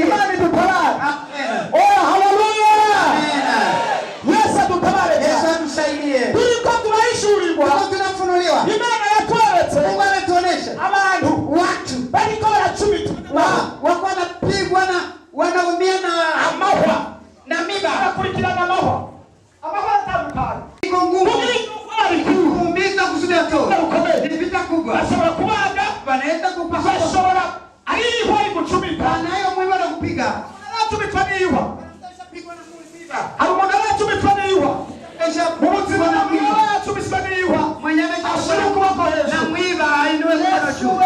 Imani tutabare. Oh haleluya. Yesu tutabare. Yesu tusaidie. Tuko tunaishuhudiwa. Tuko tunafunuliwa. Imani yatweletse. Mungu anatuonesha abantu watu bariko baracumita wako wanapigwa na wanaumia na amahwa na miba. Wanakurikirana amahwa. Amahwa atandukanye. Iko ngumu. Kuumiza kusudi tu. Ni vita kubwa. Bashobora kubaga. Wanaenda kupasua. Bashobora ariho igucumita. Nayo mwiba na kupiga. Anacumitwa niwa. Pigwa na kuumiza. Arumona anacumitwa niwa. Mubuzima na mwiba anacumitwa niwa. Mwenye ameshashika kuboko na mwiba ainue mkono juu.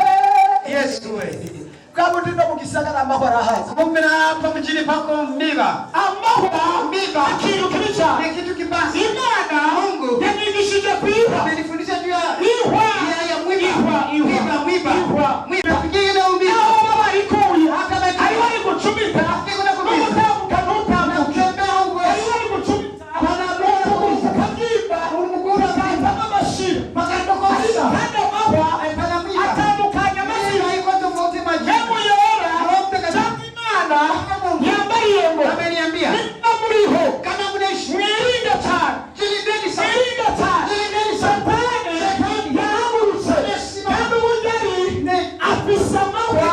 Yesu wewe. Kama ndinda mukisagara amahwa haza. Kumbira hapa mjini pako miba. Amahwa miba. Kitu kilicha. Ni kitu kibaya. Imana Mungu. Yanigishije kuiba. Amenifundisha juu ya Ihwa. Ya mwiba. Mwiba. Pigile umiza. Mama alikuwa hata aliwahi kuchumita. Pigwa na kumiza. Kanuta Ukembea huko. aliwahi kuchumita. Bana Mungu kakiba. Umukura Kama mashine. Makatokosha. Hata mama Epana mwiba. atandukanya mashine. Haiko tofauti maji. Hebu yora. Imana yambariye ngo. Ameniambia. Muriho. Kama mnaishi. Mwirinda cyane. Jilindeni sana. Mwirinda cyane. Jilindeni sana. Satani yahagurutse. Kandi ubugari afise amahwa.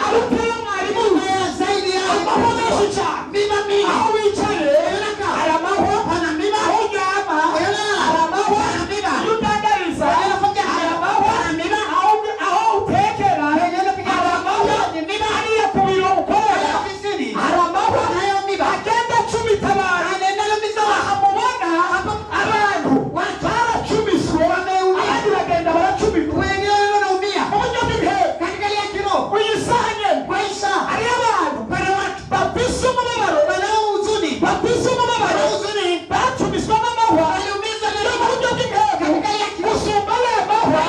Aruteye mwarimu. Zaidi ya Amahwa menshi cyane. miba mingi. Aho wicaye hari amahwa. Pana miba. Aho uryama hari amahwa. Iyo utangariza hari amahwa. Aho utekera hari amahwa. Hariya ku biro ukorera hari amahwa. Agenda acumita abantu. Ahamubona abantu baracumiswe abandi bagenda baracumitwa mu buryo bw'ibihe. Uyisanye hariyo abantu bafise umubabaro bafise umubabaro bacumiswe n'amahwa yo mu buryo bw'ibihe gusumba ya mahwa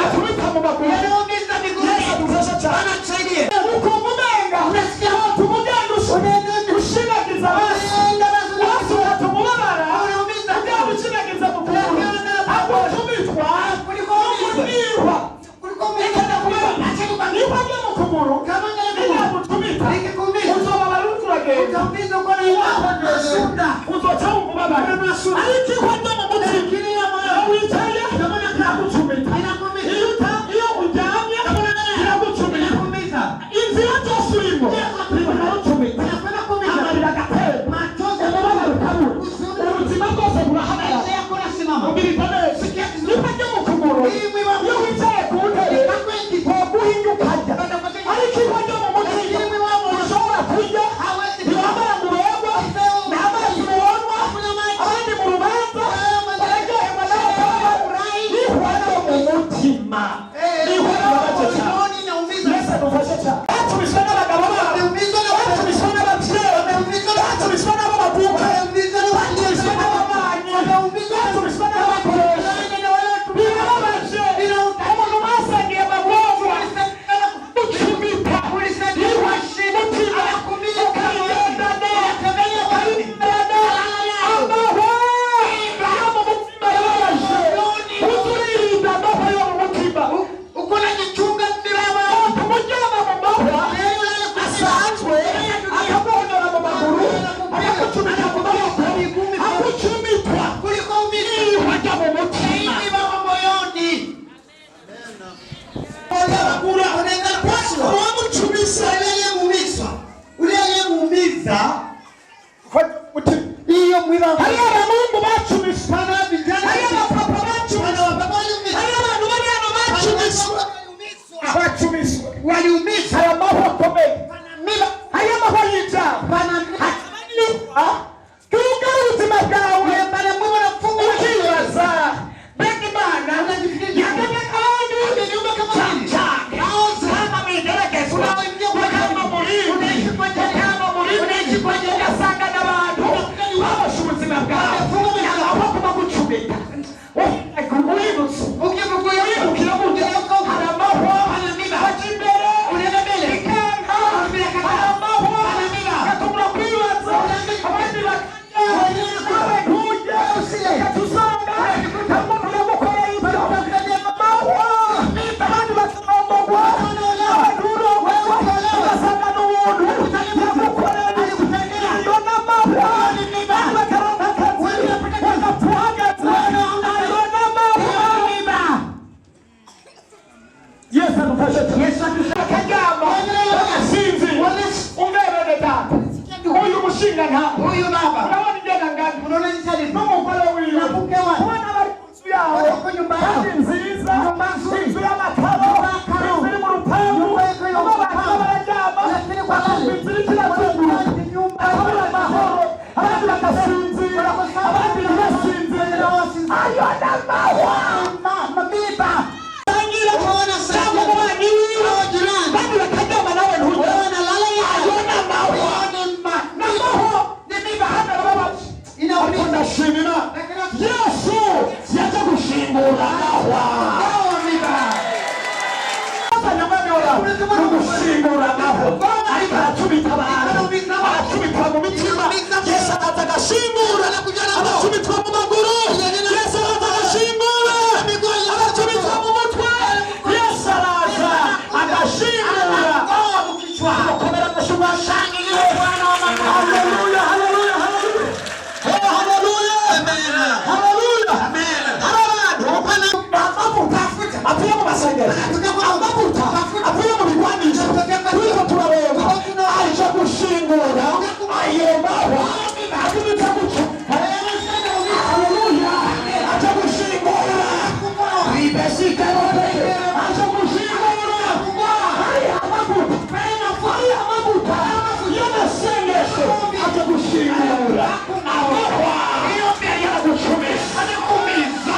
acumita mu maguru. Yesu adufasha cyane. Ukumva umenga tumugenda ushinagiza wasi ukatumubabara ujya ushinagiza mu kuguru akucumitwa kunihwa ikana kuba nihwa ryo mu kuguru niyagucumita uzobabara uturagenda uzoca wumubabara ariko ihwa ryo mu mutima iyo wicaye iragucumita iyo uryamye iragucumita inzira zose urimo iragucumita amarira agatera umubabaro ukabura ubuzima bwose burahagarara ubwirita neza ihwa ryo mu kuguru iyo wicaye ku ntebe woguhinya ukarya ariko ihwa ryo mu mutima ushobora kurya ntiwambara mu rugo n'amazi mubonwa abandi mu rubanza bararyoherwa n'abakobwa. Ihwa ryo mu mutima ihwa ribabaje cyane. Yesu adufashe cyane. Bacumishwe n'abagabo babo, bacumishwe n'ababyeyi, bacumishwe n'abavuka, bacumishwe n'ababanyi, bacumishwe n'abakoresha. Birababaje umuntu basangiye amagogo ucumita ihwa mutima ukagendana amahwa yo mu mutima yarabaje. Uturirinda amahwa yo mu mutima. Umujyana mu mahwa asanzwe akabonera mu maguru akagucumita mu maboko akucumitwa ihwa ryo mu mutima. Uwamucumisa hariyo abahungu bacumishwa, hariyo abapapa bacumishwa, hariyo abantu bari hano bacumishwa. Hari amahwa akomeye, hariyo amahwa y'ibyaha, yugara ubuzima bwawe ukibaza mbega Imana yaganye kandi cyane hano mwigerageze ukama muri ugasanga n'abantu babasha ubuzima bwawe aho kuba gucumita uributse uribukira mu gihugu hari amahwa bajya imbere bikanga hari amahwa gatuma kwibaza abandi mushinga nta huyu baba urabona igenda ngani unaona jinsi alivyo n'umugore wiwe na mke wake ubona bari ku nzu yawe wako nyumba yao kandi nziza nyumba nzuri inzu y'amakaro ziri mu rupangu abo bakaba bararyama lakini kwa lale inzira ikiratunguye ababura amahoro abandi bagasinzira abandi ntibasinzira ayo n'amahwa mabiba tangira unaona cyangwa sasa umwana wiwe jirani kandi bakaryama nawe ntujya unaona lala ayo yao n'amahwa n'amahwa n'imiba hano babaje inauliza ndashimira Yesu yaje gushingura amahwa gushingura amahwa ariko aracubita abantu aracubitwa mu mitima Yesu araza agashingura aracubitwa mu maguru Yesu araza agashingura aracubitwa mu mutwe Yesu araza agashingura mukomera amashyi ashangiye haleluya haleluya haleluya haleluya avuye mu masengero amavuta avuye mu bigwanisho turiko turareba aje gushingura ayo mahwa akubita gutyo haleluya aje gushingura ribesika aje gushingura aya amavuta y'amasengesho aje gushingura amahwa iyo mbere yaragucumisha kumiza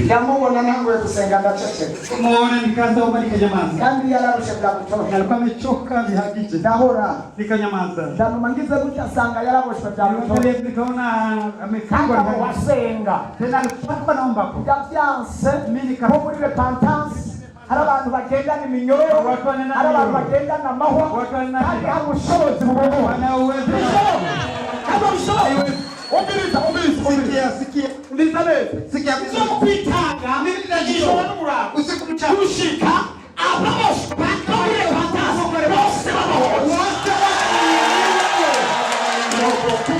Yamubona nanguye kusenga ndaceceka. kumuona nikaanza omba nikanyamaza Kandi yararushe bwa kutosha. alikuwa amechoka vihagije Ndahora. nikanyamaza Ndanumangize gutya asanga yaraboshwe bya kutosha. nikaona amefungwa Kandi wasenga. tena alikuwa naomba hapo Yavyanse mimi nko muri repentance. Hari abantu bagendana iminyororo, Watu wanena hari abantu minyororo. bagendana amahwa, Watu wanena kandi minyororo. hari ubushobozi bubohoye. wana uwezo Umviriza sikia umviriza umviriza neza sikia zo kwita